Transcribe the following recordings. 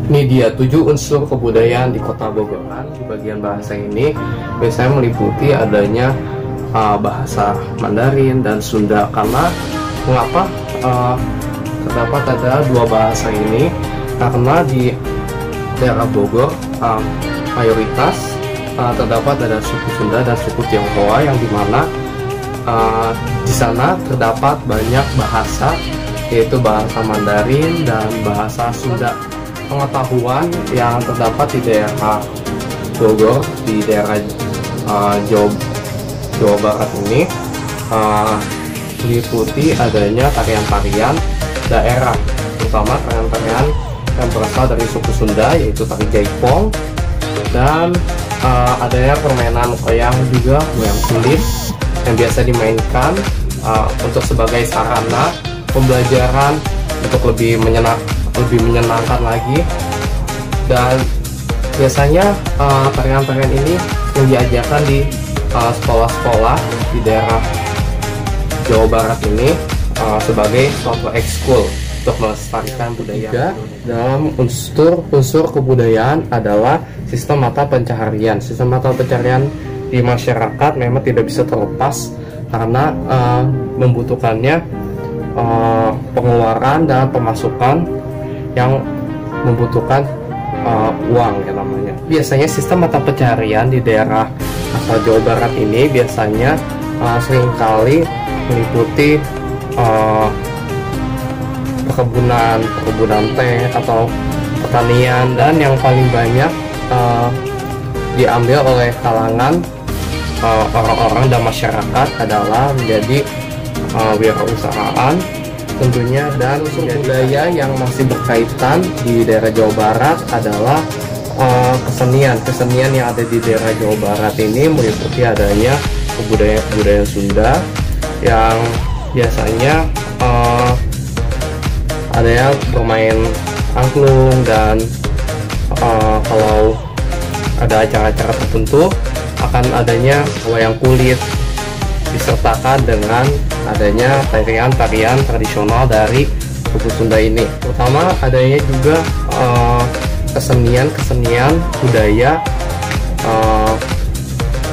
Ini dia 7 unsur kebudayaan di Kota Bogor. Di bagian bahasa ini biasanya meliputi adanya bahasa Mandarin dan Sunda. Karena mengapa terdapat ada dua bahasa ini? Karena di daerah Bogor mayoritas terdapat ada suku Sunda dan suku Tionghoa, yang dimana di sana terdapat banyak bahasa, yaitu bahasa Mandarin dan bahasa Sunda. Pengetahuan yang terdapat di daerah Bogor, di daerah Jawa Barat ini meliputi adanya tarian-tarian daerah, terutama tarian-tarian yang berasal dari suku Sunda, yaitu tari jaipong, dan adanya permainan wayang juga, wayang kulit, yang biasa dimainkan untuk sebagai sarana pembelajaran untuk lebih menyenangkan lagi. Dan biasanya tarian-tarian ini yang diajarkan di sekolah-sekolah di daerah Jawa Barat ini sebagai suatu ekskul untuk melestarikan budaya. Dalam unsur kebudayaan adalah sistem mata pencaharian. Sistem mata pencaharian di masyarakat memang tidak bisa terlepas karena membutuhkannya pengeluaran dan pemasukan yang membutuhkan uang, ya namanya. Biasanya sistem mata pencaharian di daerah asal Jawa Barat ini biasanya seringkali meliputi perkebunan teh atau pertanian, dan yang paling banyak diambil oleh kalangan orang-orang dan masyarakat adalah menjadi wirausahaan tentunya. Dan unsur budaya yang masih berkaitan di daerah Jawa Barat adalah kesenian yang ada di daerah Jawa Barat ini meliputi adanya kebudayaan Sunda yang biasanya ada yang bermain angklung, dan kalau ada acara-acara tertentu akan adanya wayang kulit disertakan dengan adanya tarian-tarian tradisional dari suku Sunda ini. Terutama adanya juga kesenian budaya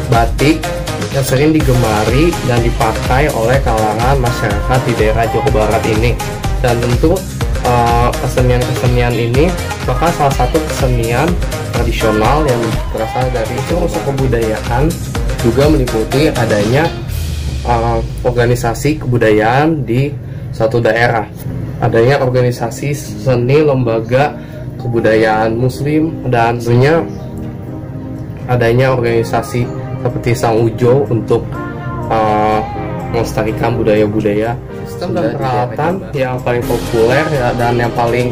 batik yang sering digemari dan dipakai oleh kalangan masyarakat di daerah Jawa Barat ini. Dan tentu kesenian ini bahkan salah satu kesenian tradisional yang berasal dari unsur kebudayaan juga meliputi adanya organisasi kebudayaan di suatu daerah. Adanya organisasi seni lembaga kebudayaan muslim, dan tentunya adanya organisasi seperti Sang Ujo untuk melestarikan budaya-budaya. Sistem dan peralatan yang paling populer dan yang paling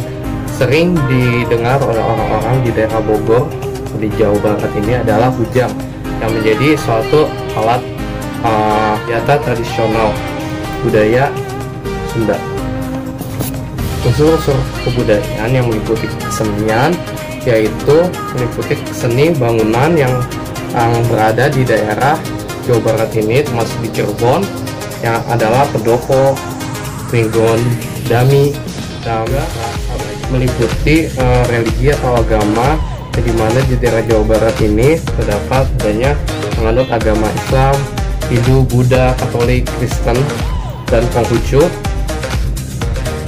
sering didengar oleh orang-orang di daerah Bogor di Jawa Barat ini adalah hujang, yang menjadi suatu alat senjata tradisional budaya Sunda. Unsur-unsur kebudayaan yang meliputi kesenian yaitu meliputi seni bangunan yang berada di daerah Jawa Barat ini, termasuk di Cirebon, yang adalah pendopo, pringgon, dami, dan meliputi religi atau agama, di mana di daerah Jawa Barat ini terdapat adanya menganut agama Islam, Hindu, Buddha, Katolik, Kristen, dan Konghucu,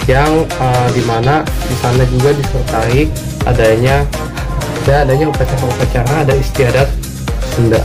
yang dimana di sana juga disertai adanya upacara-upacara, ada istiadat Sunda.